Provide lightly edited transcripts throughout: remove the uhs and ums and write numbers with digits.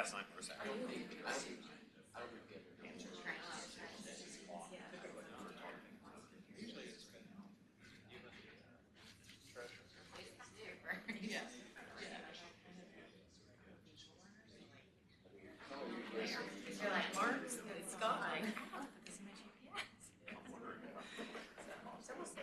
last night for a second. You're like, Mark, it's gone. So we'll see.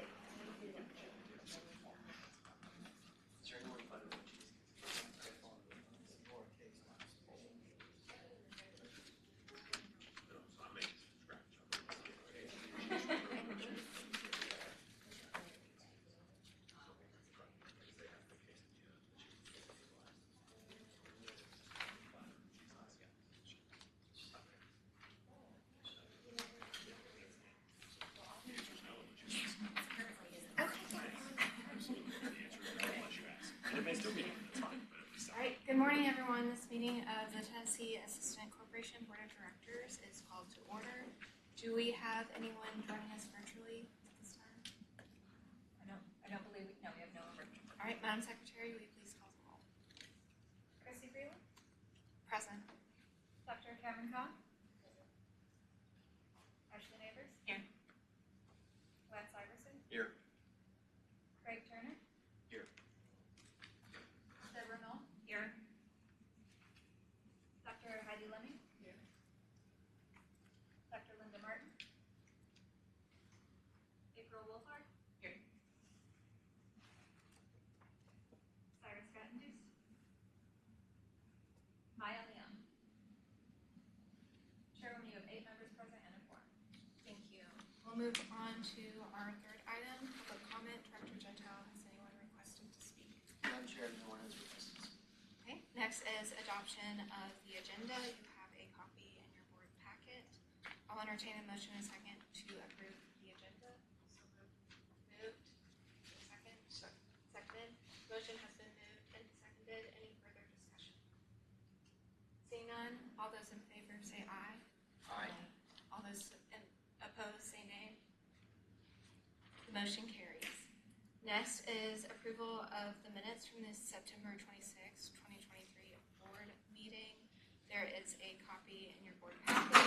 Good morning, everyone. This meeting of the Tennessee Assistant Corporation Board of Directors is called to order. Do we have anyone joining us virtually at this time? I don't believe we have no one virtual. All right, Madam Secretary, will you please call the roll? Chrissy Freeland? Present. Dr. Cameron Kahn? Ashley Neighbors? Here. Lance Iverson? Here. Craig Turner? Here. Deborah Knoll? Here. Dr. Heidi Lemming? Here. Dr. Linda Martin? April Wolfhard? Here. Cyrus Gattenduce? Maya Leon? Chairwoman, you have 8 members present and a quorum. Thank you. We'll move on to our third item, public comment. Director Gentile, has anyone requested to speak? Madam Chair, no one has requested to speak. Okay. Next is adoption of the agenda. You have a copy in your board packet. I'll entertain a motion in a second to approve the agenda. So moved. Second. Seconded. Motion has been moved and seconded. Any further discussion? Seeing none, all those in favor say aye. Aye. All those opposed say nay. The motion carries. Next is approval of the minutes from this September 26, 2023 board meeting. There is a copy in your board packet.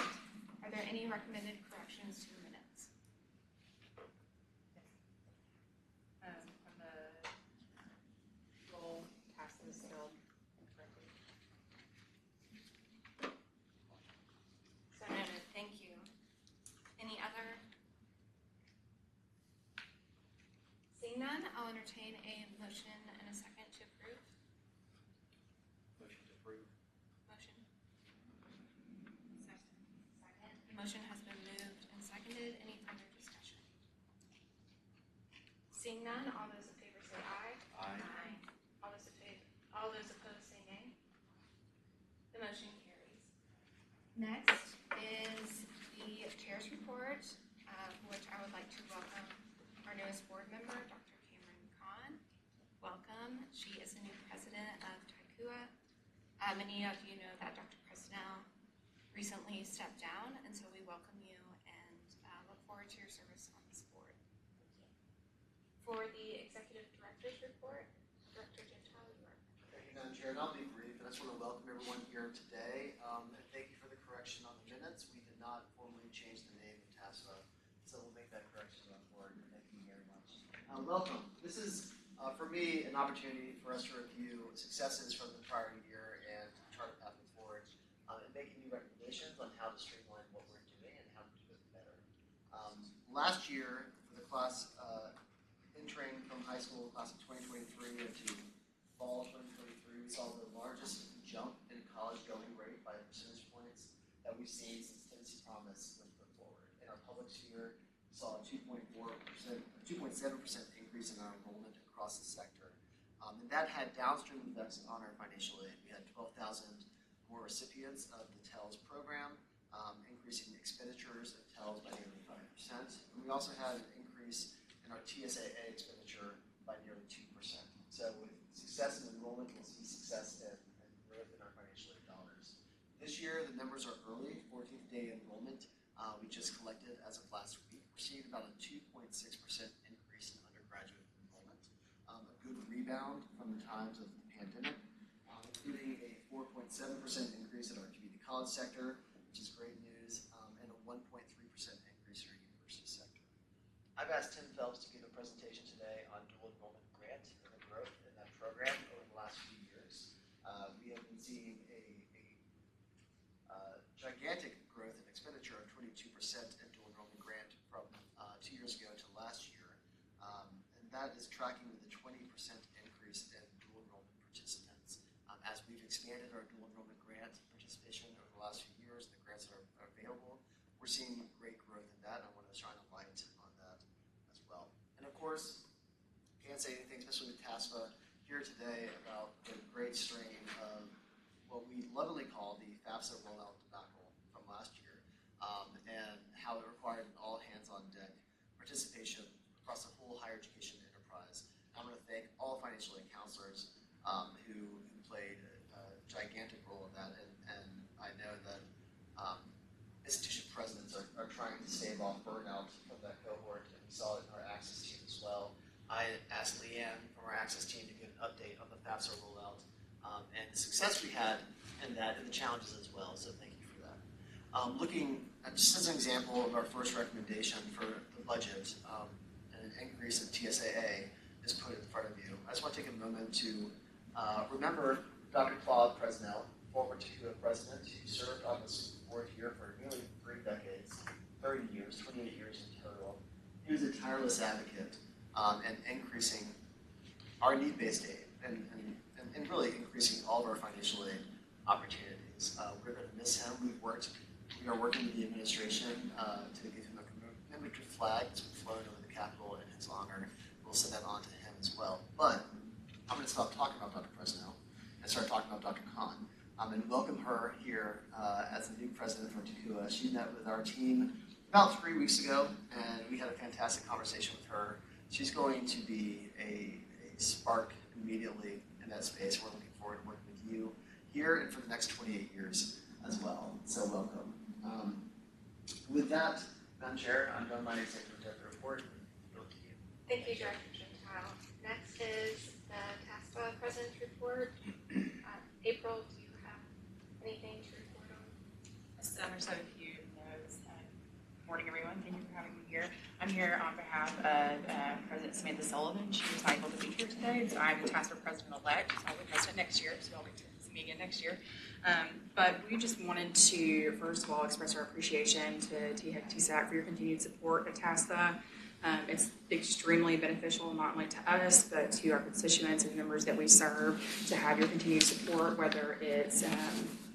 Are there any recommended corrections to the minutes? From the roll passes still correctly. So noted. Thank you. Any other? Seeing none, I'll entertain a motion and a second to approve. Motion to approve. Motion. Second. The motion has been moved and seconded. Any further discussion? Seeing none, all those in favor say aye. Aye. All those opposed say nay. The motion carries. Next is the chair's report, which I would like to welcome our newest board member, Dr. Cameron Kahn. Welcome. She is the new president of TACUA. Many of you know that Dr. Presnell recently stepped down, and so we welcome you and look forward to your service on this board. For the executive director's report, Director Gentile, you are. Thank you, Madam Chair, and I'll be brief. I just want to welcome everyone here today. And thank you for the correction on the minutes. We did not formally change the name of TASA, so we'll make that correction on board. Thank you very much. Welcome. This is, for me, an opportunity for us to review successes from the prior year and chart a path forward, and making new recommendations on how to streamline what we're doing and how to do it better. Last year, for the class entering from high school, class of 2023 into fall 2023, we saw the largest jump in college going rate by percentage points that we've seen since Tennessee Promise was put forward. In our public sphere, we saw a 2.7% increase in our enrollment across the sector. And that had downstream effects on our financial aid. We had 12,000 more recipients of the TELS program, increasing expenditures of TELS by nearly 5%. And we also had an increase in our TSAA expenditure by nearly 2%. So with success in enrollment, we'll see success in growth in our financial aid dollars. This year, the numbers are early, 14th day enrollment. We just collected as of last week. We're seeing about a 2.6% increase in undergraduate enrollment, a good rebound from the times of the pandemic, including a 4.8% increase in our community college sector, which is great news, and a 1.3% increase in our university sector. I've asked Tim Phelps to give a presentation today on dual enrollment grant and the growth in that program over the last few years. We have been seeing a gigantic growth in expenditure of 22% in dual enrollment grant from 2 years ago to last year. And that is tracking with a 20% increase in dual enrollment participants. As we've expanded our dual enrollment grant participation over the last few years, the grants that are available, we're seeing great growth in that. I want to shine a light on that as well. And of course, can't say anything, especially with TASA, here today about the great strain of what we lovingly call the FAFSA rollout debacle from last year, and how it required an all-hands-on-deck participation across the whole higher education enterprise. I want to thank all financial aid counselors who played a gigantic role in that, and I know that institution presidents are trying to stave off burnout from that cohort, and we saw it in our access team as well. I asked Leanne from our access team to give an update on the FAFSA rollout and the success we had in that and the challenges as well, so thank you for that. Looking at, just as an example of our first recommendation for the budget, and an increase in TSAA is put in front of you. I just want to take a moment to remember Dr. Claude Presnell, former TASA president, who served on this board here for nearly 3 decades, 30 years, 28 years in total. He was a tireless advocate and increasing our need-based aid and really increasing all of our financial aid opportunities. We're going to miss him. We are working with the administration to give him a commemorative flag that's been flown over the Capitol in his honor. We'll send that on to him as well. But I'm going to stop talking about Dr. Presnell and start talking about Dr. Khan. And welcome her here as the new president for TASA. She met with our team about 3 weeks ago, and we had a fantastic conversation with her. She's going to be a spark immediately in that space. We're looking forward to working with you here and for the next 28 years as well. So welcome. With that, Madam Chair, I'm done my executive report. Over to you. Thank you, Director Gentile. Next is the TASA President's Report. April, do you have anything to report on? Just have a few notes. Good morning, everyone. Thank you for having me here. I'm here on behalf of President Samantha Sullivan. She was not able to be here today, so I'm the TASA President-elect. So I'll be President next year, so I'll get to see me again next year. But we just wanted to, first of all, express our appreciation to TSAC for your continued support of TASA. It's extremely beneficial not only to us, but to our constituents and members that we serve to have your continued support, whether it's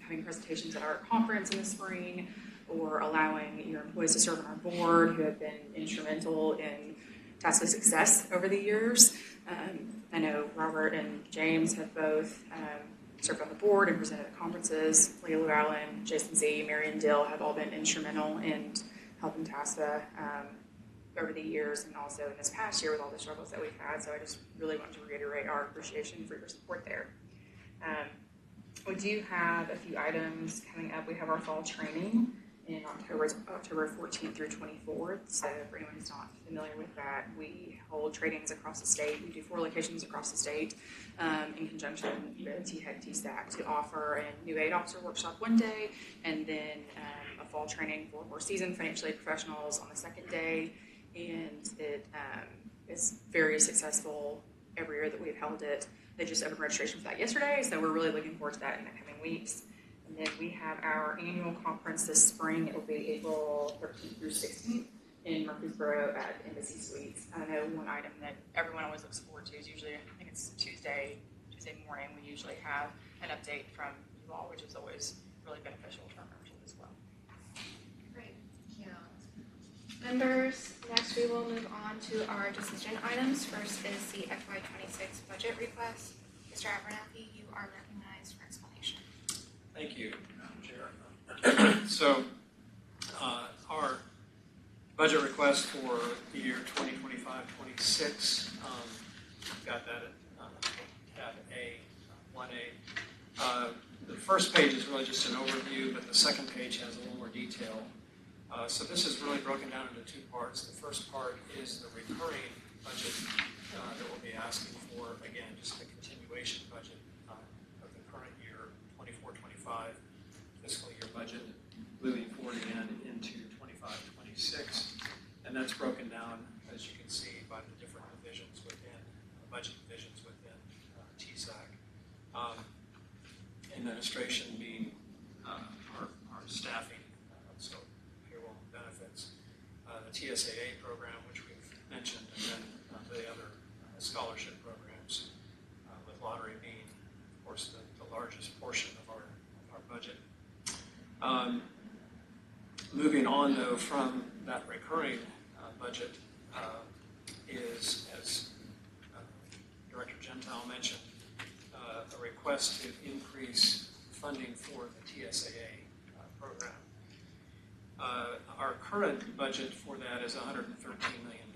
having presentations at our conference in the spring or allowing your employees to serve on our board who have been instrumental in TASA's success over the years. I know Robert and James have both served on the board and presented at conferences. Leah Llewellyn, Jason Z, Marion Dill have all been instrumental in helping TASA over the years and also in this past year with all the struggles that we've had. So I just really want to reiterate our appreciation for your support there. We do have a few items coming up. We have our fall training in October 14th through 24th. So for anyone who's not familiar with that, we hold trainings across the state. We do 4 locations across the state in conjunction with TSAC to offer a new aid officer workshop one day, and then a fall training for more seasoned financial aid professionals on the second day. And it is very successful every year that we've held it. They just opened registration for that yesterday, so we're really looking forward to that in the coming weeks. And then we have our annual conference this spring. It will be April 13th through 16th in Murfreesboro at Embassy Suites. I know one item that everyone always looks forward to is usually, I think it's Tuesday morning, we usually have an update from you all, which is always really beneficial to our membership as well. Great, thank you. Members, next we will move on to our decision items. First is the FY26 budget request. Mr. Abernathy, you are recognized for explanation. Thank you, Madam Chair. So, our budget request for the year 2025-26, got that at tab A, 1A. The first page is really just an overview, but the second page has a little more detail. So this is really broken down into 2 parts. The first part is the recurring budget that we'll be asking for, again, just the continuation budget of the current year, 24-25. positions within TSAC. Administration being our staffing, so payroll and benefits. The TSAA program, which we've mentioned, and then the other scholarship programs, with lottery being, of course, the largest portion of our budget. Moving on, though, from that recurring budget is, as Director Gentile mentioned, a request to increase funding for the TSAA program. Our current budget for that is $113 million,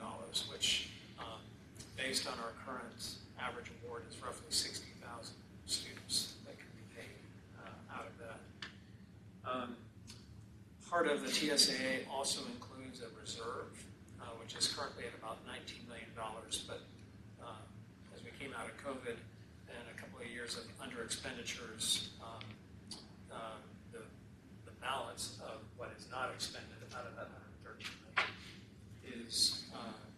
which, based on our current average award, is roughly 60,000 students that can be paid out of that. Part of the TSAA also includes a reserve, which is currently at about $19 million, but as we came out of COVID and a couple of years of under expenditures, the balance of what is not expended out of that $113 million is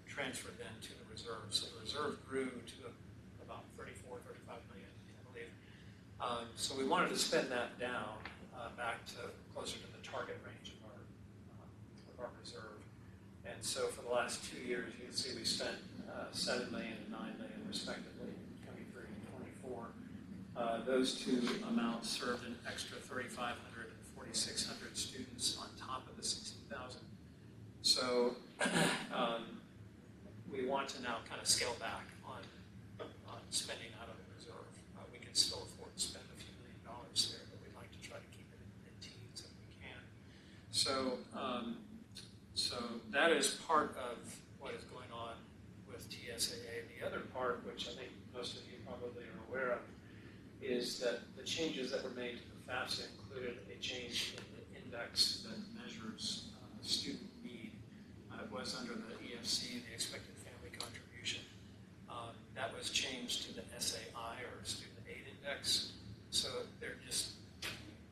transferred then to the reserve. So the reserve grew to about $34, $35 million, I believe. So we wanted to spend that down back to closer to the target range of our reserve. And so for the last 2 years, you can see we spent $7 million and $9 million respectively, 23 and 24. Those two amounts served an extra 3,500 and 4,600 students on top of the 60,000. So we want to now kind of scale back on spending out of the reserve. We can still afford to spend a few $1 million there, but we'd like to try to keep it in teens if we can. So that is part of what is going on with TSAA. The other part, which I think most of you probably are aware of, is that the changes that were made to the FAFSA included a change in the index that measures student need. It was under the EFC, the Expected Family Contribution. That was changed to the SAI, or Student Aid Index. So they're just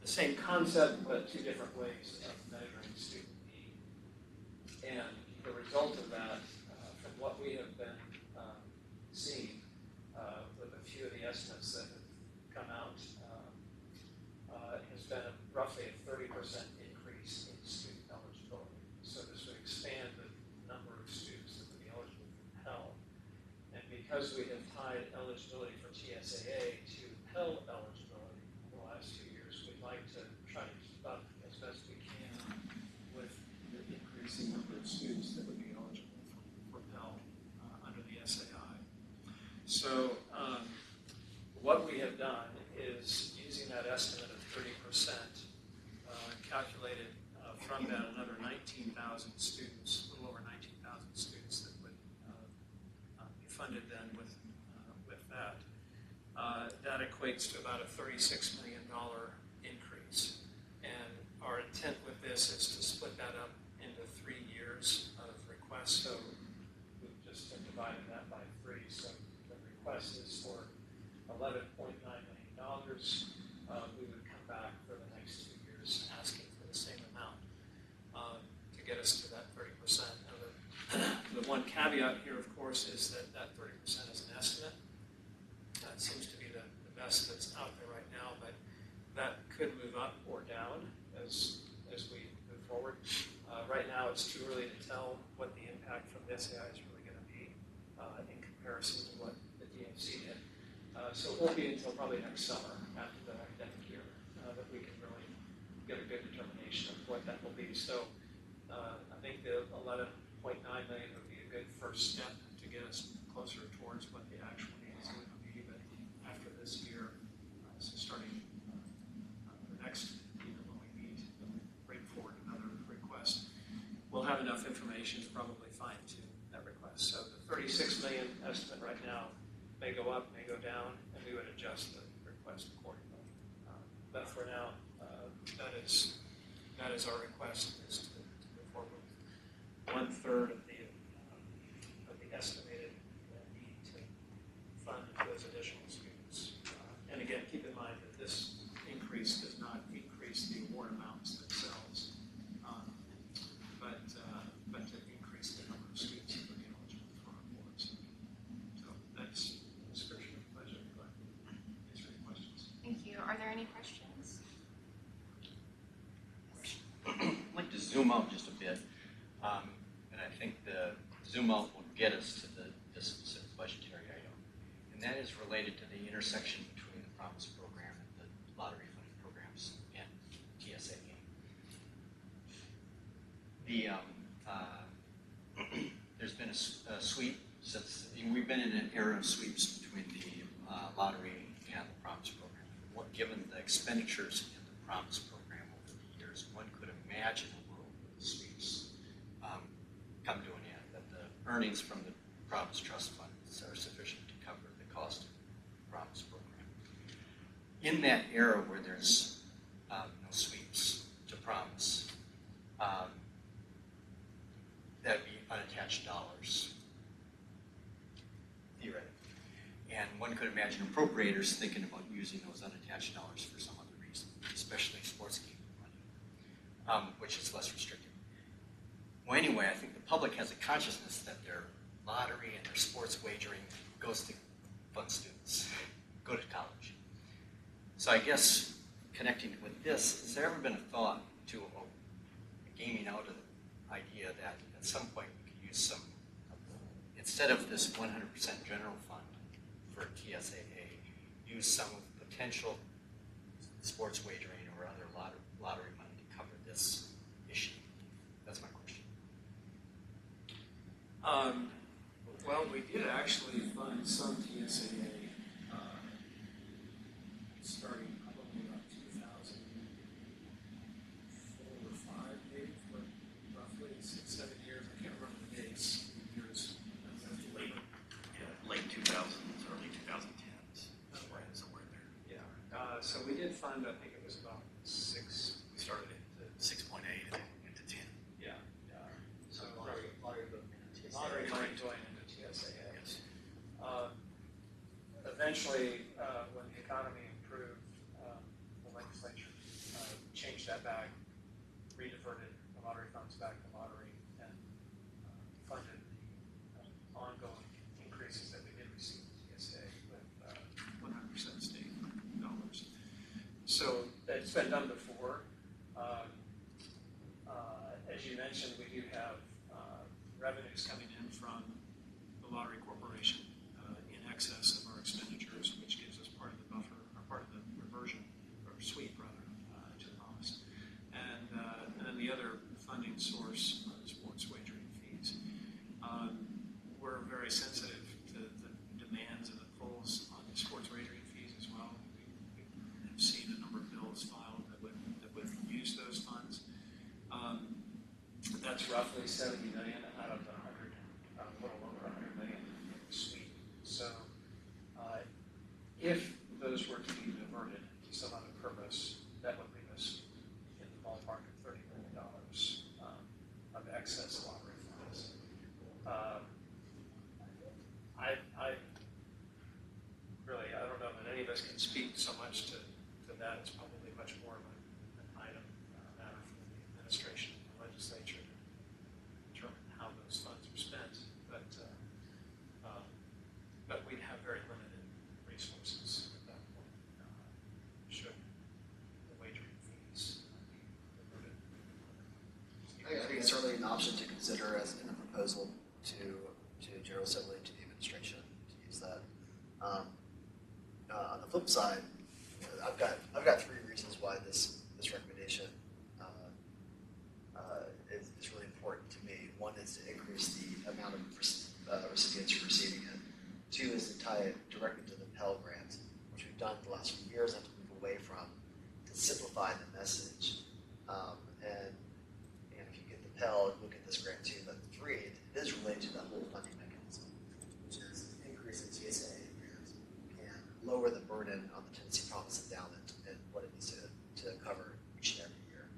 the same concept, but two different ways of measuring student need. And the result of that, from what we have been seeing with a few of the estimates that have come out, has been roughly a 30% increase in student eligibility. So this would expand the number of students that would be eligible for Pell. And because we have tied eligibility for TSAA to Pell eligibility for the last 2 years, we'd like to try to keep up as best we can with the increasing number of students that would be eligible for Pell under the SAI. So what we have done is, using that estimate of 30%, calculated from that another 19,000 students, a little over 19,000 students that would be funded then with that. That equates to about a $36 million increase. And our intent with this is to split that up into 3 years of requests. So we've just divided that by 3. So the request is for $11.9 million. We would come back for the next 2 years asking for the same amount to get us to that 30%. Now, the one caveat here, of course, is that 30% is an estimate. That seems to be the best that's out there right now, but that could move up or down as we move forward. Right now, it's too early to tell what the impact from the SAI is really going to be in comparison to what the DMC did. So it won't be until probably next summer, after the academic year, that we can really get a good determination of what that will be. So I think the $11.9 million would be a good first step to get us closer towards what the actual needs are going to be. But after this year, so starting the next year when we meet and bring forward another request, we'll have enough information to probably fine-tune that request. So the $36 million estimate right now may go up, may go down, and we would adjust the request accordingly. But for now, that is our request, is to move forward with 1/3 of the estimated need to fund those additional students. And again, keep in mind that this increase does not increase the award amounts themselves, but to increase the number of students who are eligible for awards. So that's the description related to the intersection between the Promise program and the lottery funded programs and TSAC. There's been a sweep since we've been in an era of sweeps between the lottery and the Promise program. Given the expenditures in the Promise program over the years, one could imagine a world where the sweeps come to an end, that the earnings from the Promise Trust funds are sufficient to cover the cost of the Promise program. In that era where there's no sweeps to Promise, that'd be unattached dollars, theoretically. And one could imagine appropriators thinking about using those unattached dollars for some other reason, especially sports gaming money, which is less restrictive. Well, anyway, I think the public has a consciousness that their lottery and their sports wagering goes to fund students, go to college. So I guess connecting with this, has there ever been a thought to gaming out of the idea that at some point we could use some, instead of this 100% general fund for TSAA, use some of the potential sports wagering or other lottery money to cover this issue? That's my question. Well, we did actually fund some TSAA starting probably about 2004 or 5, maybe, for roughly 6, 7 years. I can't remember the dates. Years. Late 2000s, early 2010s, somewhere there. Yeah. So we did fund, I think it was about 6. We started at 6.8 and then went to 10. Yeah. So Lottery going into TSAA. lottery money going into TSAA. Yes. Eventually, when the economy improved, the legislature changed that back, rediverted the lottery funds back to lottery, and funded the ongoing increases that we did receive in TSA with 100% state dollars. So it's been done before. As you mentioned, we do have revenues coming in from the lottery corporation in excess of our expenditures, which gives us part of the buffer, or part of the reversion, or sweep rather, to the Promise. And then the other funding source are the sports wagering fees. We're very sensitive to the demands and the pulls on the sports wagering fees as well. We have seen a number of bills filed that would use those funds. That's roughly $70 million out of the 100, a little over $100 million in the sweep. So if those were to be diverted to some other purpose, that would leave us in the ballpark of $30 million of excess lottery funds. I don't know that any of us can speak so much to that. It's probably much more of an item, matter for the administration and the legislature to determine how those funds are spent. But we'd have very limited resources at that point, should the wagering fees be diverted. I think it's certainly an option to consider as in the proposal to General Assembly, to the administration, to use that. On the flip side, I've got 3 reasons why this recommendation is really important to me. One is to increase the amount of recipients who are receiving it. 2 is to tie it directly to the Pell Grant, which we've done the last few years and have to move away from, to simplify the message. And if you get the Pell, look at this grant too. But 3, it is related to that whole funding mechanism, which is an increase in TSA grants and lower the burden on the Tennessee Promise Endowment and what it needs to cover each and every year.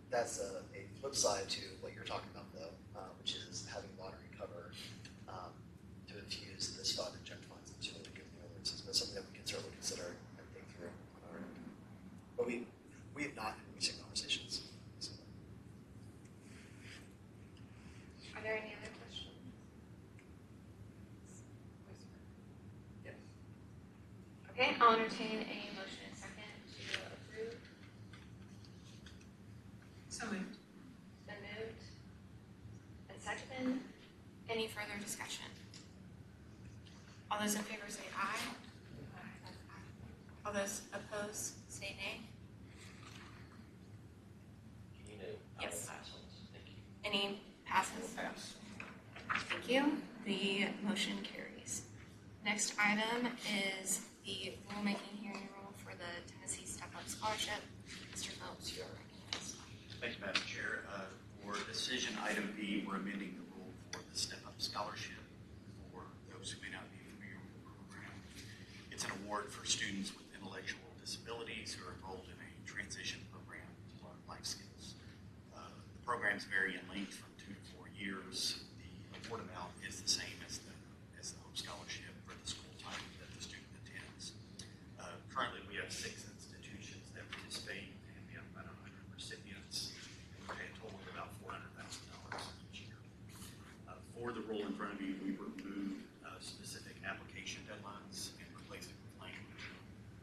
That's a flip side to what you're talking about, though, which is having lottery cover to infuse this fund and inject funds into the good audiences. But something that we can certainly consider and think through on our end. But we have not in recent conversations. So. Are there any other questions? Yeah. Okay, I'll entertain a motion and second to approve. So moved. Been moved and seconded. Any further discussion? All those in favor say aye. All those opposed, say nay. Yes. Any passes? Thank you. The motion carries. Next item is the rulemaking hearing rule for the Tennessee Step Up Scholarship. Mr. Phelps, you are recognized. Thank you, Madam Chair. For decision item B, we're amending the rule for the Step Up Scholarship. For those who may not be familiar with the program, it's an award for students with intellectual disabilities who are enrolled in a transition program to learn life skills. The programs vary in length from 2 to 4 years. The award amount is the same as the Hope Scholarship for the school type that the student attends. Currently, we have 6 institutions that participate, and we have about 100 recipients. We pay a total of about $400,000 each year. For the rule in front of you, we removed specific application deadlines and replaced it with language,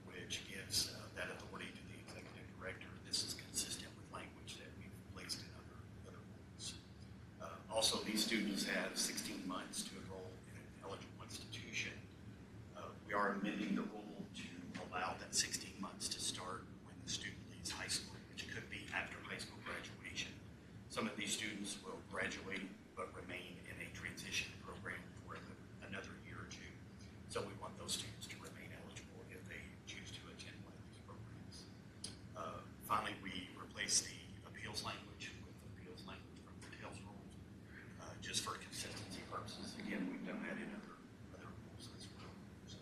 which gives that authority to the executive director. This is consistent with language that we've placed in other rules. Also, these students have 16 months to enroll in an eligible institution. We are amending the rule to allow that 16 months to start when the student leaves high school, which could be after high school graduation. Some of these students will graduate but remain in a transition program for another year or 2. So we want those students to remain eligible if they choose to attend one of these programs. Finally, we replaced the appeals language with appeals language from the TASA rules, just for consistency purposes. Again, we've done that in other rules as well. So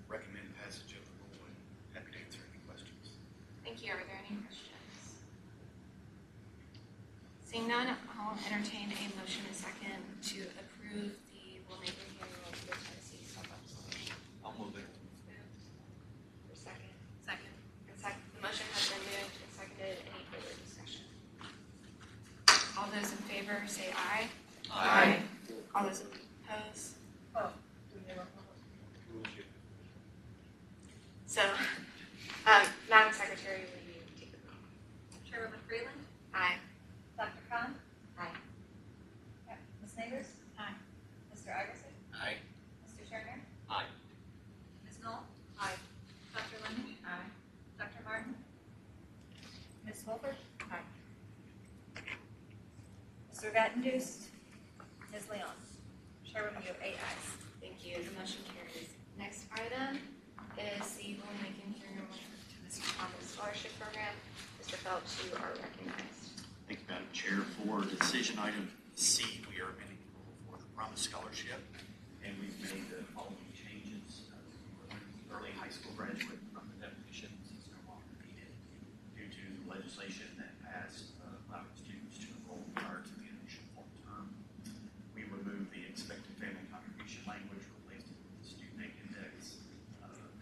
recommend passage of the rule and happy to answer any questions. Thank you. Are there any questions? Seeing none, I'll entertain a motion and second to approve the rulemaking hearing rule for the Tennessee Step Up Scholarship. I'll move it. For second. Second. The motion has been moved and seconded. Any further discussion? All those in favor say aye. Aye. All those opposed? So, Madam Secretary, will you take the roll? Chairwoman Freeland. Aye. Dr. Khan. Aye. Ms. Neighbors. Aye. Mr. Iverson. Aye. Mr. Turner. Aye. Ms. Knoll. Aye. Dr. London. Aye. Dr. Martin. Ms. Wolford. Aye. Mr. Vattenduest. Ms. Leon. Chairwoman, you have 8 ayes. Thank you. The motion carries. Next item is the rulemaking hearing rule for the Tennessee Promise Scholarship Program. Mr. Phelps, you are recognized. Thank you, Madam Chair. For decision item C, we are amending the rule for the Promise Scholarship, and we've made the following changes. Early high school graduate from the definitions is no longer needed due to legislation that passed allowing students to enroll prior to the initial fall term. We removed the expected family contribution language, replaced it with the student aid index.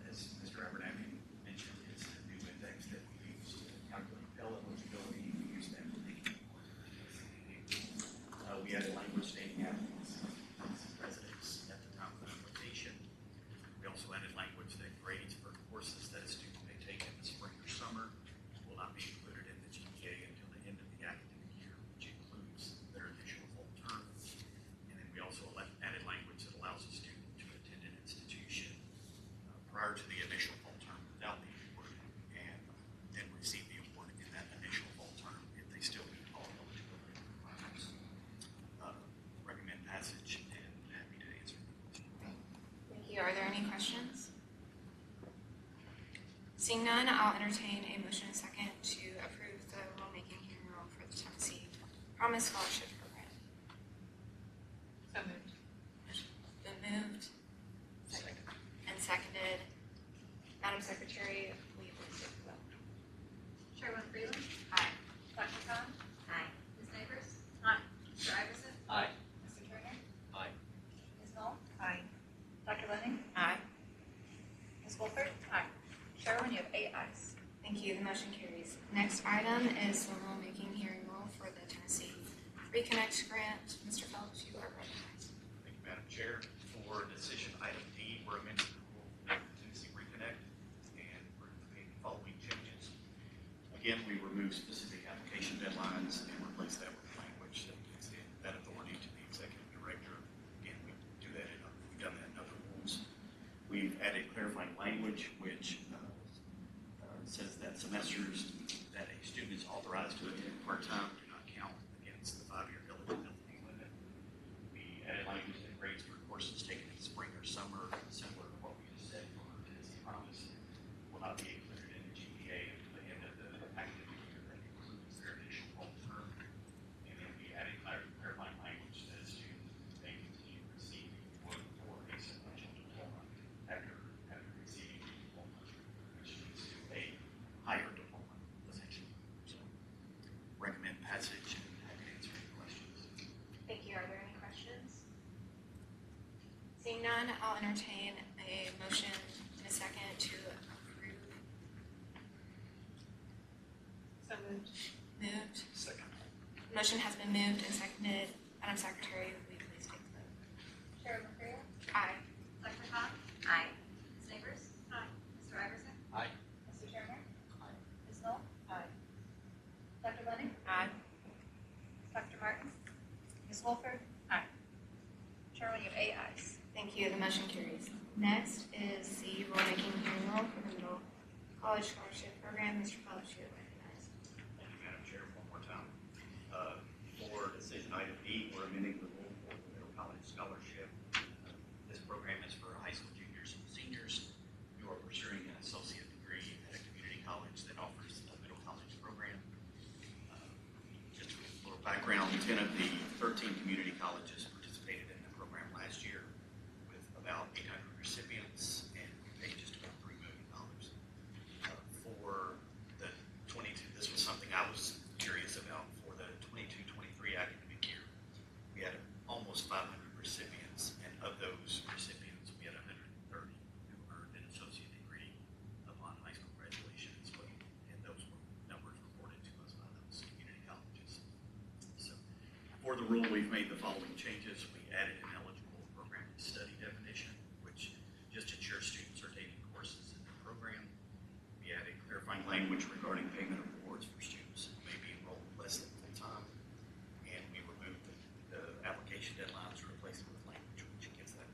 As Mr. Abernathy mentioned, it's a new index that we use to calculate Pell eligibility. We use that to make it more. We added language stating applicants residents at the time of the application. We also added language that grades for courses that a student may take in the spring or summer will not be included in the GPA until the end of the academic year, which includes their initial full term. And then we also added language that allows a student to attend an institution prior to the initial full term without the award, and then receive the award in that initial full term if they still meet all eligibility requirements. Recommend passage and happy to answer any questions. Thank you. Are there any questions? Seeing none, I'll entertain a motion and second to approve the rulemaking hearing rule for the Tennessee Promise Scholarship Program. So moved. Been moved and seconded. Madam Secretary, will you please take the vote? Chairwoman Freeland. Aye. Dr. Khan. Aye. Ms. Neighbors. Aye. Mr. Iverson. Aye. Mr. Turner. Aye. Ms. Knoll. Aye. Dr. London. Aye. Ms. Wolford. Aye. Chairwoman, you have 8 ayes. Thank you. The motion carries. Next item is the rulemaking hearing rule for the Tennessee Reconnect grant. Mr. Phelps, you are recognized. Thank you, Madam Chair. For decision item D, we're amending the rule for Tennessee Reconnect, and we're making the following changes. Again, we removed specific application deadlines and replaced that with language that gives that authority to the executive director. Again, we've done that in other rules. We've added clarifying language, which semesters that a student is authorized to attend part-time do not count against the 5-year eligibility limit. We added language that grades for courses taken in spring or summer, similar to what we just said for our Tennessee Promise, will not be included in the GPA until the end of the academic year. That includes their initial whole term. And then we added clarifying language that students may continue receiving one or a sequential diploma after receiving the diploma, which leads to a higher diploma, essentially. So, recommend passage and happy to answer any questions. Thank you. Are there any questions? Seeing none, I'll entertain a motion in a second to approve. So moved. Moved. Second. Motion has been moved and seconded. Madam Secretary, will you please take the vote? Chairman Freya? Aye. Dr. Khan? Aye. Ms. Neighbors? Aye. Mr. Iverson? Aye. Mr. Turner? Aye. Ms. Knoll? Aye. Dr. Lennon? Aye. Dr. Martin? Ms. Wolford? Aye. Chairman, you have 8 ayes. Thank you. The motion carries. Next is the rulemaking hearing roll for the middle college scholarship program. Mr. Phillips, you are recognized. Thank you, Madam Chair, one more time. For decision item B, we're amending the rule for the middle college scholarship. This program is for high school juniors and seniors who are pursuing an associate degree at a community college that offers a middle college program. Just a little background, 10 of the 13 community colleges participated in the program last year with about 800 recipients, and we paid just about $3 million. For the 22, this was something I was curious about. For the 22-23 academic year, we had almost 500 recipients, and of those recipients, we had 130 who earned an associate degree upon high school graduation as well, and those were numbers reported to us by those community colleges. So, for the rule, we've made the following changes. We added an eligible program study definition, which just ensures students are taking courses in the program. We added clarifying language regarding payment of awards for students who may be enrolled less than full time. And we removed the application deadlines, replaced it with language which gives that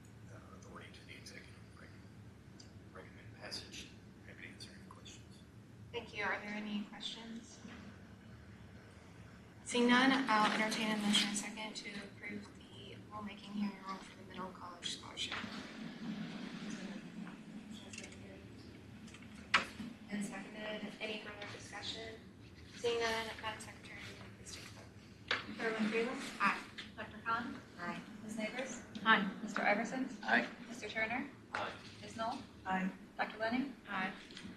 authority to the executive. Recommend passage. Happy to answer any questions. Thank you. Are there any questions? Seeing none, I'll entertain a motion in a second to approve the rulemaking hearing roll for the middle college scholarship. And seconded. Any further discussion? Seeing none, Madam Secretary, will you please take the vote? Chairman Freya? Aye. Dr. Khan? Aye. Ms. Neighbors? Aye. Mr. Iverson? Aye. Mr. Turner? Aye. Ms. Knoll? Aye. Dr. Lennon? Aye.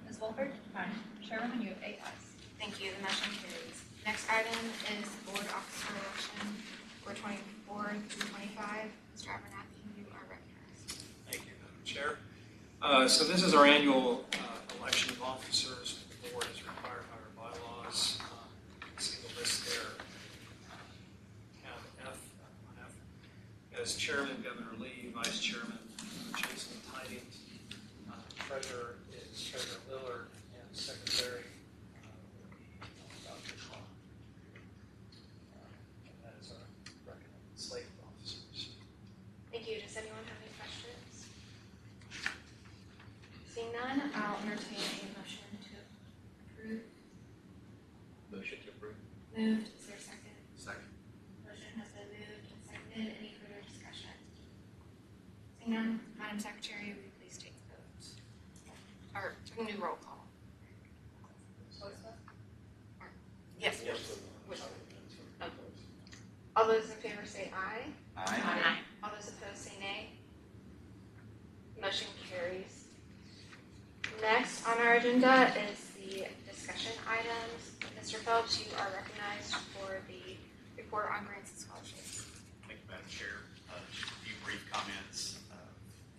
Ms. Wolford? Aye. Chairman, you have 8 ayes. Thank you. The motion carries. Next item is board officer election for 24 through 25. Mr. Abernathy, you are recognized. Thank you, Madam Chair. So this is our annual election of officers. The board is required by our bylaws. You see the list there. Tab F, on F. As chairman, Governor Lee. Vice chairman, Jason Tidings. Treasurer is Treasurer Lillard, and secretary will be Dr. Khan. And that is our recommended slate of officers. Thank you. Does anyone have any questions? Seeing none, I'll entertain a motion to approve. Motion to approve. Moved. Is there a second? Second. Motion has been moved and seconded. Any further discussion? Seeing none, Madam Secretary, will you please take the vote? Or do we do roll call? Yes. Which one? Oh. All those in favor say aye. Aye. All those opposed say nay. Motion carries. Next on our agenda is the discussion items. Mr. Phelps, you are recognized for the report on grants and scholarships. Thank you, Madam Chair. Just a few brief comments.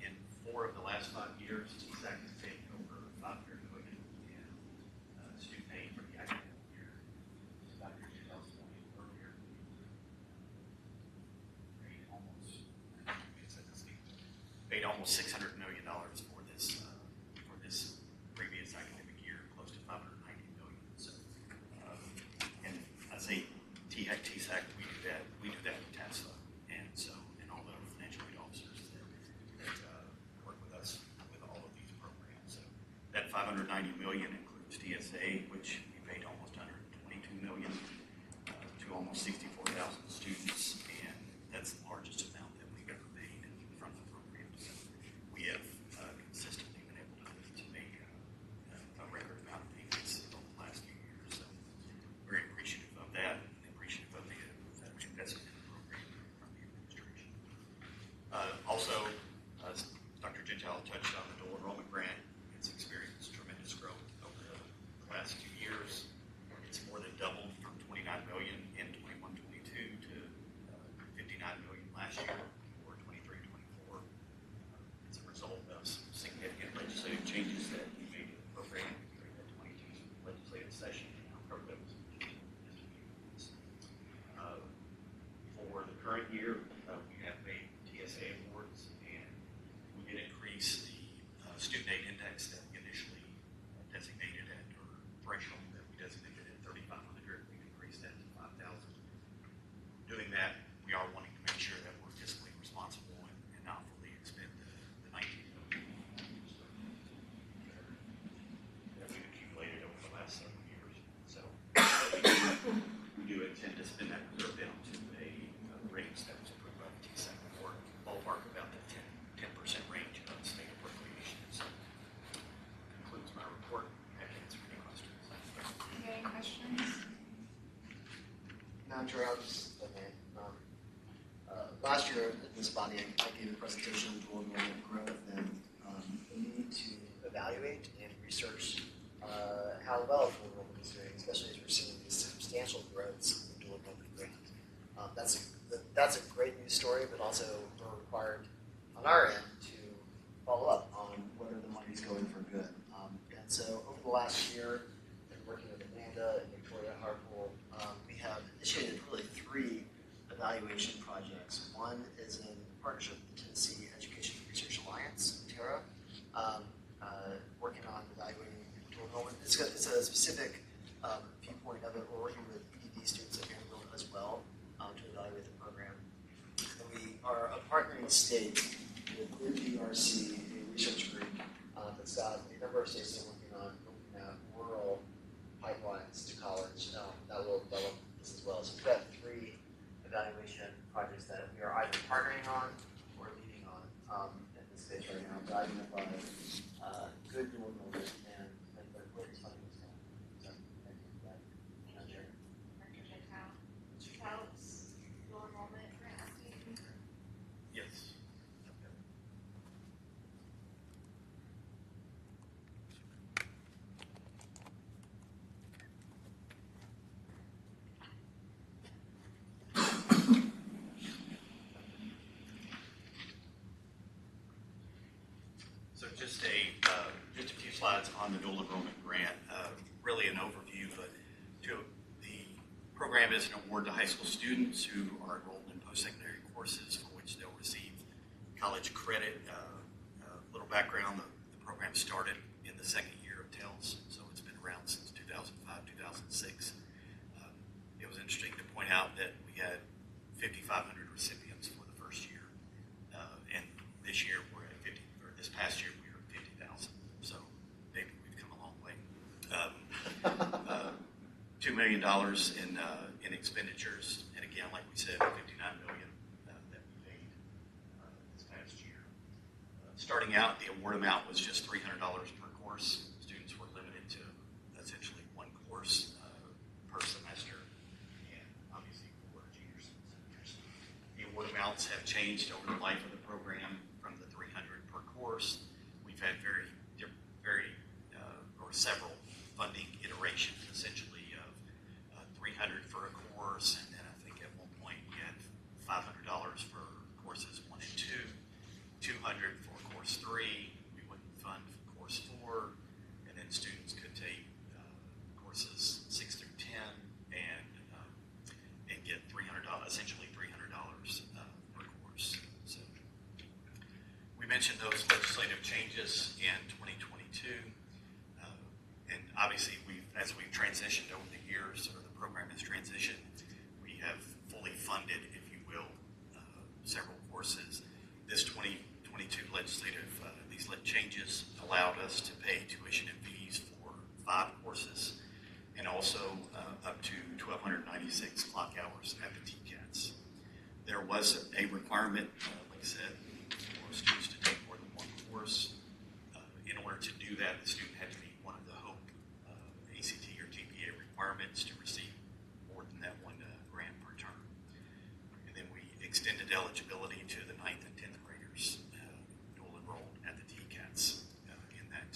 In 4 of the last 5 years, TSAC has taken over $500 million in student aid for the academic year. Dr. Giselle pointed earlier, paid almost $600 million for this previous academic year, close to $590 million. So, and I say TSAC, we do that with TASA, and so, and all the financial aid officers that work with us with all of these programs. So that $590 million includes TSA, which we paid almost $122 million to almost 64,000 students, and that's the largest amount that we've ever paid from the program. So we have consistently been able to make a record amount of payments over the last few years. So very appreciative of that, and appreciative of the investment in the program from the administration. Also, Dr. Gentile touched on the dual enrollment grant. It's experienced tremendous growth over the last 2 years. It's more than doubled from $29 million in 21-22 to $59 million last year for 23-24. It's a result of some significant legislative changes that we made to the program during the 22 legislative session. And I'll cover those in just a few minutes. For the current year, we have made TSA awards, and we did increase the student aid index that we initially designated at, or threshold that we designated at 3,500. We've increased that to 5,000. Doing that, we are wanting to make sure that we're fiscally responsible and not fully expend the $19 million that we've accumulated over the last several years. So we do intend to spend that reserve down to a range that was approved by the TSAC, or ballpark about the 10% range of state appropriations. So concludes my report. Happy to answer any questions. Any questions? Madam Chair, I'll just, last year at this body, I gave a presentation on dual enrollment growth and the need to evaluate and research how well dual enrollment is doing, especially as we're seeing these substantial growths in the dual enrollment grant. That's a great news story, but also we're required on our end to follow up on whether the money's going for good. And so over the last year, and working with Amanda and Victoria Harpool, we have initiated really 3 evaluation projects. One is in partnership with the Tennessee Education Research Alliance, TARA, working on evaluating dual enrollment. It's a specific viewpoint of it. We're working with EDD students at Vanderbilt as well to evaluate the program. And we are a partnering state with DRC, a research group that's got a number of states that are working on looking at rural pipelines to college that will develop this as well. So we've got 3 evaluation projects that we are either partnering on or leading on in this space right now to identify good dual enrollment and where these funding is going. So thank you for that. Thank you. Dr. Gentile. Helps dual enrollment grant update. Yes. So just a few slides on the dual enrollment grant. Really an overview, but the program is an award to high school students who are enrolled in post-secondary courses for which they'll receive college credit. A little background: the program started in the second year of TELS, so it's been around since 2005, 2006. It was interesting to point out that we had 5,500 recipients for the first year, and this year we're at 50, or this past year we were at 50,000. So maybe we've come a long way. $2 million in expenditures, and again, like we said, $59 million that we paid this past year. Starting out, the award amount was just $300 per course. Students were limited to essentially 1 course per semester, and obviously for juniors and seniors. The award amounts have changed over the life of the program from the $300 per course. We've had several funding iterations, essentially of $300 for a course, and then I think at one point we had $500 for courses 1 and 2, $200 for course 3. We wouldn't fund course 4, and then students could take courses 6 through 10 and get essentially $300 per course. So we mentioned those legislative changes in 2022. And obviously, as we've transitioned over the years, or the program has transitioned, we have fully funded, if you will, several courses. This 2022 legislative, these changes allowed us to pay tuition and fees for 5 courses was a requirement, like I said, for students to take more than one course. In order to do that, the student had to meet one of the HOPE ACT or GPA requirements to receive more than that one grant per term. And then we extended eligibility to the 9th and 10th graders dual enrolled at the TCATs in that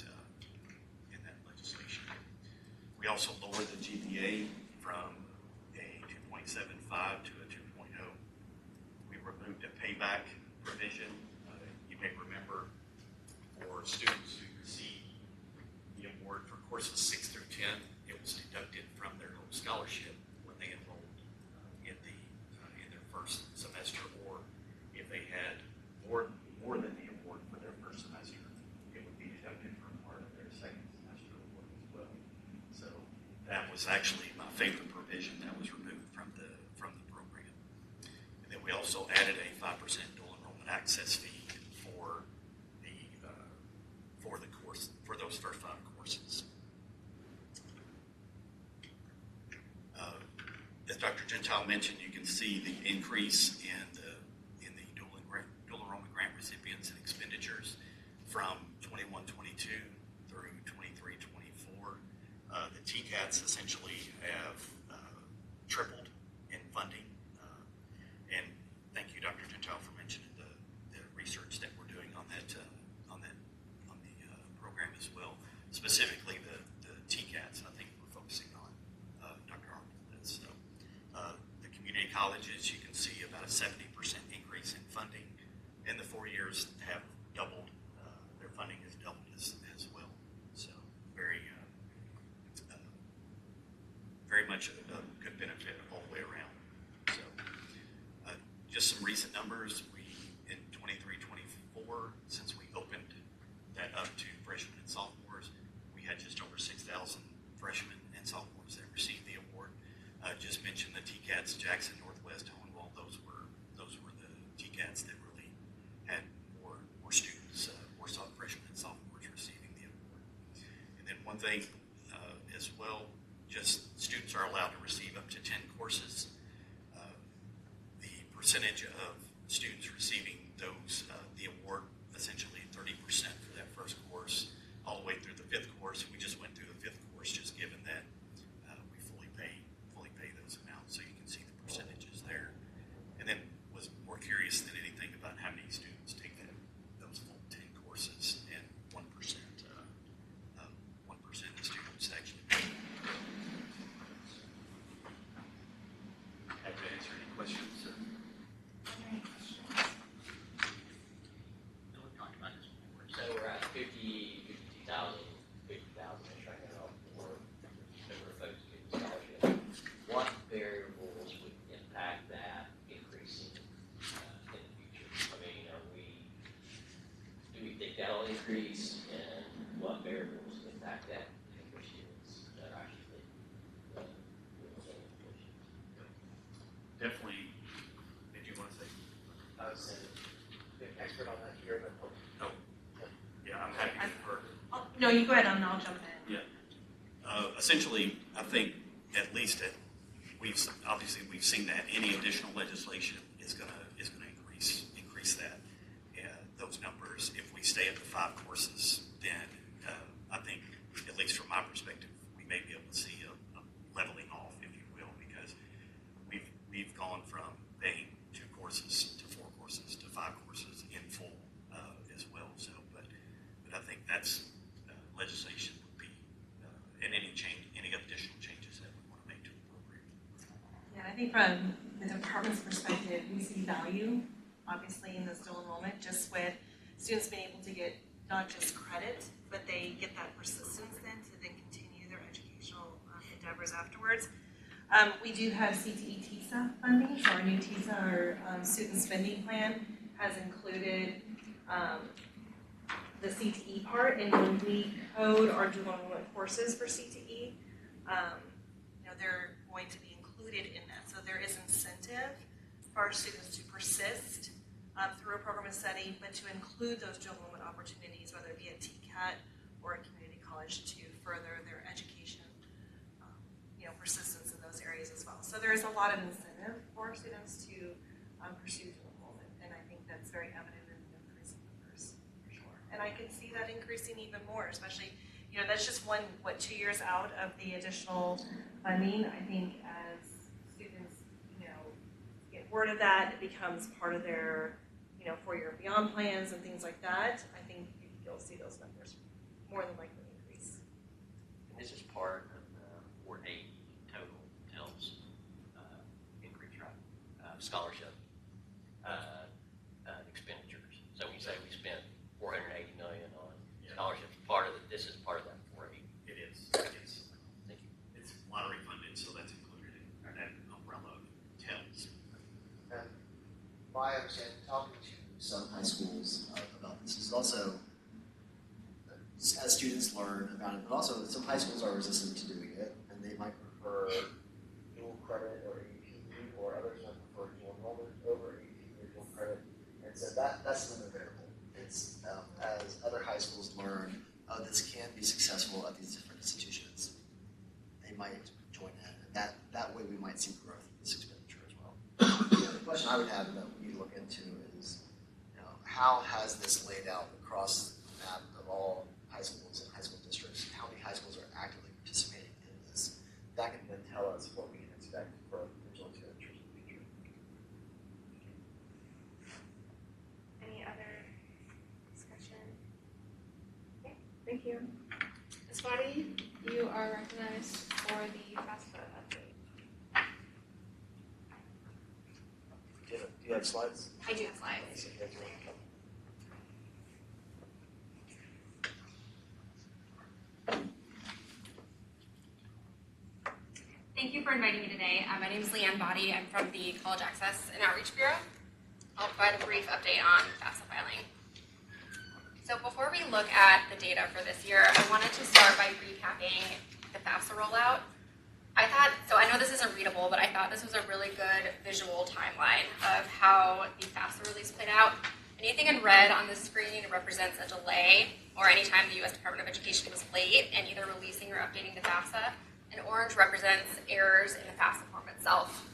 legislation. We also lowered the GPA from a 2.75 to a 2.0. We removed a payback provision. You may remember for students who received the award for courses 6 through 10, it was deducted from their whole scholarship when they enrolled in their first semester, or if they had more than the award for their first semester, it would be deducted from part of their second semester award as well. So that was actually my favorite provision that was removed from the program. And then we also added a 5% dual enrollment access fee for those first 5 courses. As Dr. Gentile mentioned, you can see the increase in the dual enrollment grant recipients and expenditures from 21-22 through 23-24. The TCATs essentially have tripled in funding. And thank you, Dr. Gentile, for mentioning the research that we're doing on the program as well. Specifically the TCATs, I think we're focusing on, Dr. Harmon is. So, the community colleges, you can see about a 70% increase in funding, and the 4 years have doubled, their funding has doubled as well. So very much a good benefit all the way around. So just some recent numbers, in 23-24, since we opened that up to freshmen and sophomores, we had just over 6,000 freshmen and sophomores that received the award. Just mentioned the TCATs, Jackson, Northwest, Hohenwald. Those were the TCATs that really had more students, more freshmen and sophomores receiving the award. And then one thing as well, just students are allowed to receive up to 10 courses. The percentage of students receiving the award, essentially 30% for that first course, all the way through the 5th course. We just went through the 5th course, just given that we fully pay those amounts, so you can see the percentages there. And then was more curious than anything about how many students take those full 10 courses, and 1% of students actually pay. Happy to answer any questions. So we're at 52,000 is right now for number of folks getting scholarship. What variables would impact that increasing in the future? I mean, do we think that'll increase, and what variables impact that for students that are actually Definitely. Did you want to say? I was saying, expert on that here, but Yeah, I'm happy to defer. No, you go ahead, and I'll jump in. Yeah. Essentially, I think at least we've seen that any additional legislation is going to increase that those numbers. If we stay at the 5 courses, then I think, at least from my perspective, we may be able to see a leveling off, if you will, because we've gone from paying 2 courses to 4 courses to 5 courses in full as well. So, but I think that's legislation would be, and any additional changes that we want to make to the program. Yeah, I think from the department's perspective, we see value, obviously, in this dual enrollment, just with students being able to get not just credit, but they get that persistence then to then continue their educational endeavors afterwards. We do have CTE TSA funding, so our new TSA, our student spending plan, has included the CTE part, and when we code our dual enrollment courses for CTE, they're going to be included in that. So there is incentive for our students to persist through a program of study, but to include those dual enrollment opportunities, whether it be a TCAT or a community college, to further their education, persistence in those areas as well. So there is a lot of incentive for our students to pursue dual enrollment. And I think that's very evident in the increasing numbers, for sure. And I can see that increasing even more, especially, that's just 2 years out of the additional funding. I think as students, get word of that, it becomes part of their, 4-year and beyond plans and things like that. I think you'll see those numbers more than likely increase. And this is part of the 4.8 total TELS increase, right? Scholarship expenditures. So when you say we spent $480 million on scholarships, this is part of that 4.8. It is. Thank you. It's lottery funded, so that's included in that umbrella of TELS. And my understanding, talking to some high schools about this, is also as students learn about it, but also some high schools are resistant to doing it, and they might prefer dual credit or AP, or others might prefer dual enrollment over AP or dual credit. And so that's another variable. It's as other high schools learn, this can be successful at these different institutions, they might join in, and that way we might see growth in this expenditure as well. The question I would have that we need to look into is, how has this laid out across the map of all high schools and high school districts? How many high schools are actively participating in this? That can then tell us what we can expect for potential expenditures in the future. Any other discussion? Okay, thank you. Ms. Wadi, you are recognized for the FAFSA update. Do you have slides? I do have slides. Thank you for inviting me today. My name is Leanne Body. I'm from the College Access and Outreach Bureau. I'll provide a brief update on FAFSA filing. So before we look at the data for this year, I wanted to start by recapping the FAFSA rollout. I know this isn't readable, but I thought this was a really good visual timeline of how the FAFSA release played out. Anything in red on the screen represents a delay, or any time the U.S. Department of Education was late in either releasing or updating the FAFSA. And orange represents errors in the FAFSA form itself.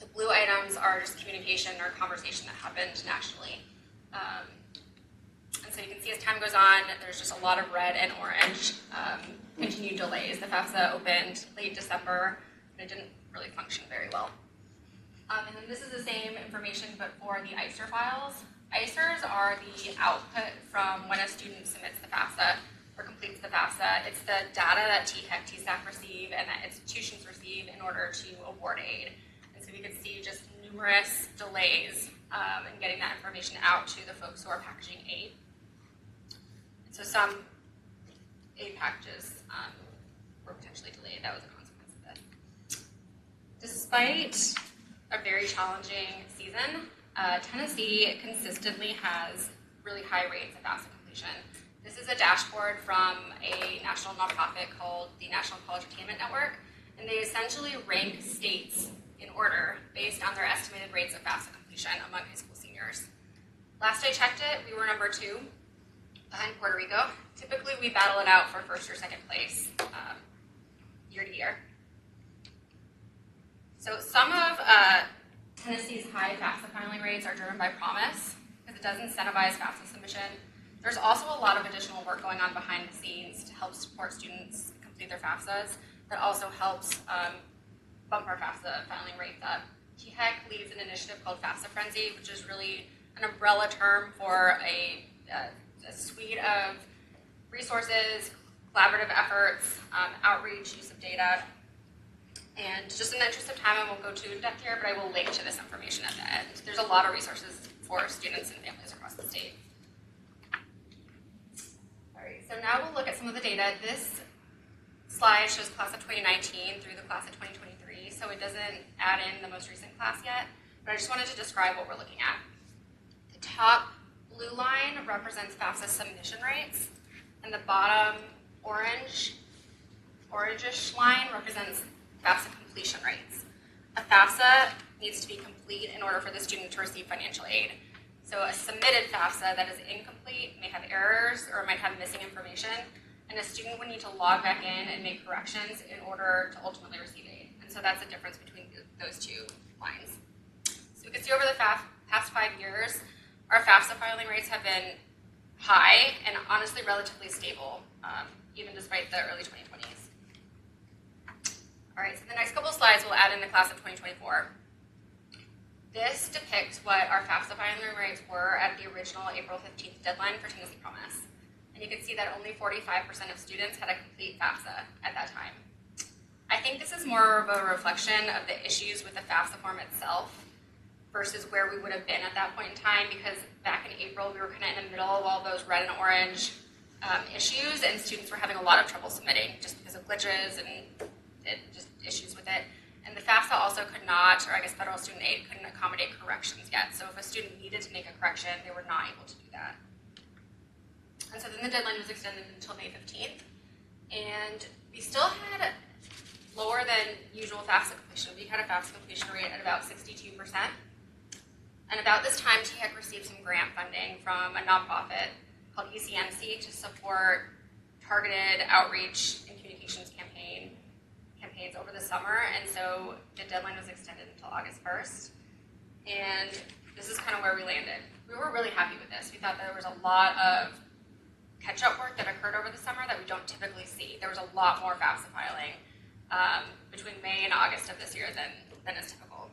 The blue items are just communication or conversation that happened nationally. And so you can see as time goes on, there's just a lot of red and orange continued delays. The FAFSA opened late December, and it didn't really function very well. And then this is the same information, but for the ICER files. ICERs are the output from when a student submits the FAFSA or completes the FAFSA. It's the data that TSAC receive and that institutions receive in order to award aid. And so we could see just numerous delays in getting that information out to the folks who are packaging aid. And so some aid packages were potentially delayed. That was a consequence of this. Despite a very challenging season, Tennessee consistently has really high rates of FAFSA completion. This is a dashboard from a national nonprofit called the National College Attainment Network, and they essentially rank states in order based on their estimated rates of FAFSA completion among high school seniors. Last I checked it, we were number 2 behind Puerto Rico. Typically, we battle it out for first or second place year to year. So some of Tennessee's high FAFSA filing rates are driven by promise, because it does incentivize FAFSA submission. There's also a lot of additional work going on behind the scenes to help support students complete their FAFSAs that also helps bump our FAFSA filing rates up. THEC leads an initiative called FAFSA Frenzy, which is really an umbrella term for a suite of resources, collaborative efforts, outreach, use of data. And just in the interest of time, I won't go too in depth here, but I will link to this information at the end. There's a lot of resources for students and families across the state. All right, so now we'll look at some of the data. This slide shows class of 2019 through the class of 2023, so it doesn't add in the most recent class yet, but I just wanted to describe what we're looking at. The top blue line represents FAFSA submission rates, and the bottom orangish line represents FAFSA completion rates. A FAFSA needs to be complete in order for the student to receive financial aid. So a submitted FAFSA that is incomplete may have errors or might have missing information, and a student would need to log back in and make corrections in order to ultimately receive aid. And so that's the difference between those two lines. So we can see over the past 5 years, our FAFSA filing rates have been high and honestly relatively stable, even despite the early 2020s. All right, so the next couple of slides will add in the class of 2024. This depicts what our FAFSA filing rates were at the original April 15th deadline for Tennessee Promise. And you can see that only 45% of students had a complete FAFSA at that time. I think this is more of a reflection of the issues with the FAFSA form itself versus where we would have been at that point in time, because back in April we were kind of in the middle of all those red and orange issues, and students were having a lot of trouble submitting just because of glitches and just issues with it. And the FAFSA also could not, or I guess federal student aid couldn't accommodate corrections yet. So if a student needed to make a correction, they were not able to do that. And so then the deadline was extended until May 15th. And we still had lower than usual FAFSA completion. We had a FAFSA completion rate at about 62%. And about this time, TASA received some grant funding from a nonprofit called ECMC to support targeted outreach and communications campaigns over the summer. And so the deadline was extended until August 1st. And this is kind of where we landed. We were really happy with this. We thought there was a lot of catch-up work that occurred over the summer that we don't typically see. There was a lot more FAFSA filing between May and August of this year than is typical.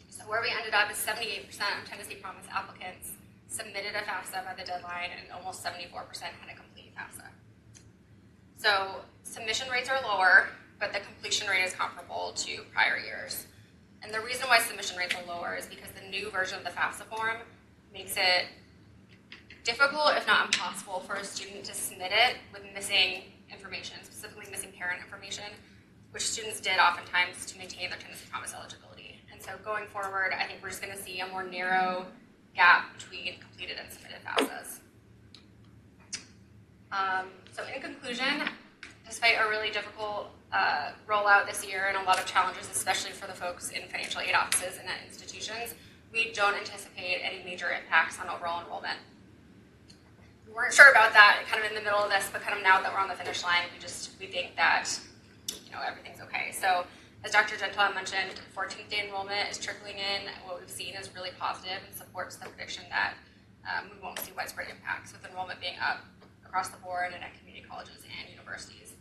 So where we ended up is 78% of Tennessee Promise applicants submitted a FAFSA by the deadline, and almost 74% had a complete FAFSA. So submission rates are lower, but the completion rate is comparable to prior years. And the reason why submission rates are lower is because the new version of the FAFSA form makes it difficult, if not impossible, for a student to submit it with missing information, specifically missing parent information, which students did oftentimes to maintain their Tennessee Promise eligibility. And so going forward, I think we're just going to see a more narrow gap between completed and submitted FAFSAs. So in conclusion, despite a really difficult rollout this year and a lot of challenges, especially for the folks in financial aid offices and at institutions, we don't anticipate any major impacts on overall enrollment. We weren't sure about that kind of in the middle of this, but kind of now that we're on the finish line, we think that everything's okay. So as Dr. Gentile mentioned, 14th day enrollment is trickling in. What we've seen is really positive and supports the prediction that we won't see widespread impacts with enrollment being up across the board and at community colleges and universities.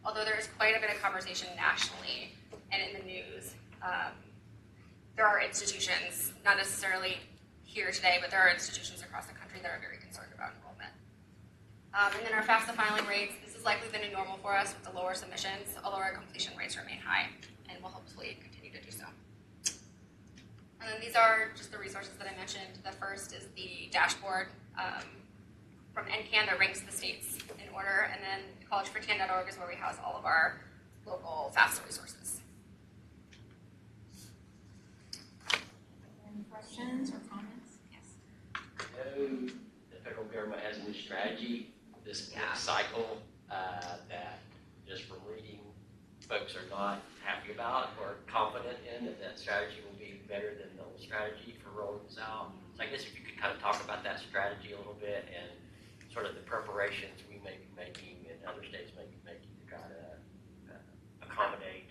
Although there is quite a bit of conversation nationally and in the news, there are institutions, not necessarily here today, but there are institutions across the country that are very concerned about enrollment. And then our FAFSA filing rates, this is likely the new normal for us with the lower submissions, although our completion rates remain high and will hopefully continue to do so. And then these are just the resources that I mentioned. The first is the dashboard from NCAN that ranks the states in order, and then collegefortan.org is where we house all of our local FAFSA resources. Any questions or comments? Yes. I know the federal government has a new strategy this cycle that just from reading, folks are not happy about or confident in that strategy will be better than the old strategy for rolling this out. So I guess if you could kind of talk about that strategy a little bit and sort of the preparations we may be making and other states may be making to try to accommodate.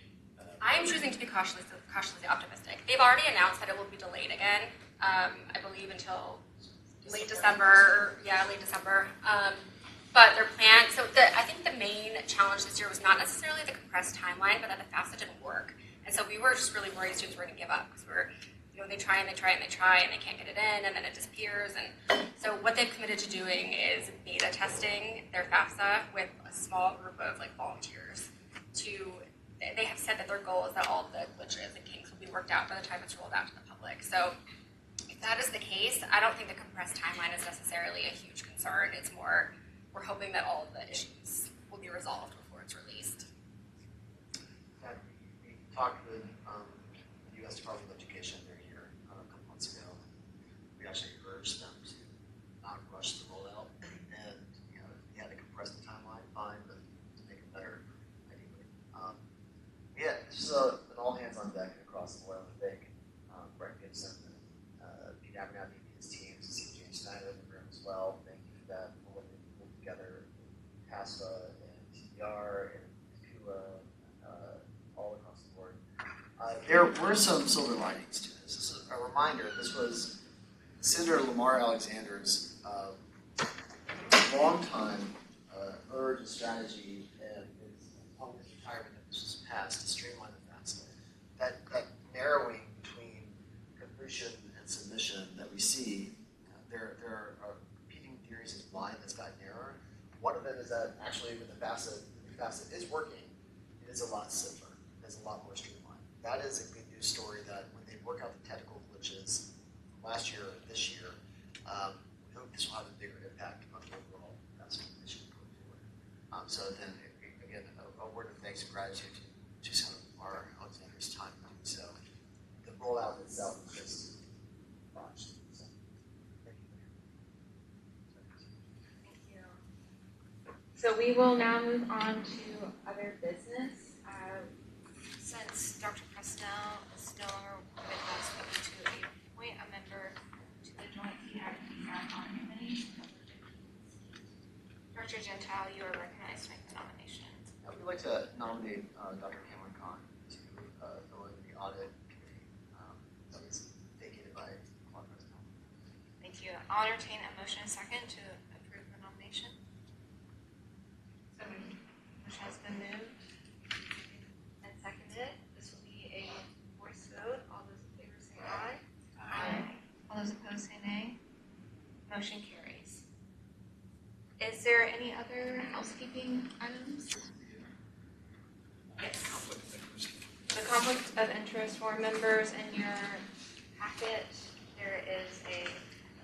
I am choosing to be cautiously optimistic. They've already announced that it will be delayed again, I believe until late December. But their plan, I think the main challenge this year was not necessarily the compressed timeline, but that the FAFSA didn't work. And so we were just really worried students were going to give up because they try and they can't get it in, and then it disappears. And so what they've committed to doing is beta testing their FAFSA with a small group of volunteers. They have said that their goal is that all the glitches and kinks will be worked out by the time it's rolled out to the public. So if that is the case, I don't think the compressed timeline is necessarily a huge concern. It's more, we're hoping that all of the issues will be resolved before it's released. We talked with the U.S. Department of Education. They're here a couple months ago. We actually urged them to not rush the rollout, and we had to compress the timeline, fine, but to make it better, ideally. This is an all hands on deck across the board. I think Brett Gibson, Pete Abernathy, and his teams, and James Snyder in the room as well. Thank you for that. For what they pulled together, TASA and TDR and KUA, all across the board. There were some silver linings to this. This is a reminder, this was Senator Lamar Alexander's long-time urge and strategy and upon his retirement that was just passed to streamline the FAFSA. That narrowing between completion and submission that we see, there are competing theories as to why that's got narrower. One of them is that actually with the FAFSA is working, it is a lot simpler, it's a lot more streamlined. That is a good news story that when they work out the technical glitches last year or this year, we hope this will have a bigger impact on the overall FAFSA mission going forward. So then, again, a word of thanks and gratitude to some of our Alexander's time doing so. The rollout itself is just launched. So, thank you. So we will now move on to other business. Since Dr. Presnell is no longer with us, we need to appoint a member to the joint TSAC audit committee. Dr. Gentile, you are recognized to make the nomination. We'd like to nominate Dr. Cameron Kahn to fill in the audit committee that was vacated by Claude Presnell. Thank you. I'll entertain a motion and second to approve the nomination. So moved. Motion has been moved and seconded. This will be a voice vote. All those in favor say aye. Aye. All those opposed say nay. Motion carries. Is there any other housekeeping items? Yes. The conflict of interest for members in your packet, there is a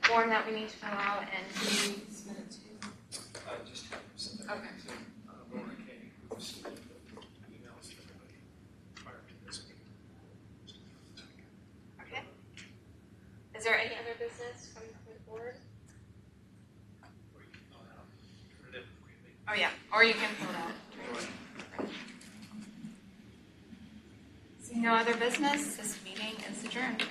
form that we need to fill out and we submit it to. Just have them send that Okay. to Laura Kay, who submitted the emails to everybody prior to this meeting. Okay. Is there any other business coming from the board? Or you can fill it out, turn it in quickly. Oh, yeah, or you can fill it out. Seeing no other business, this meeting is adjourned.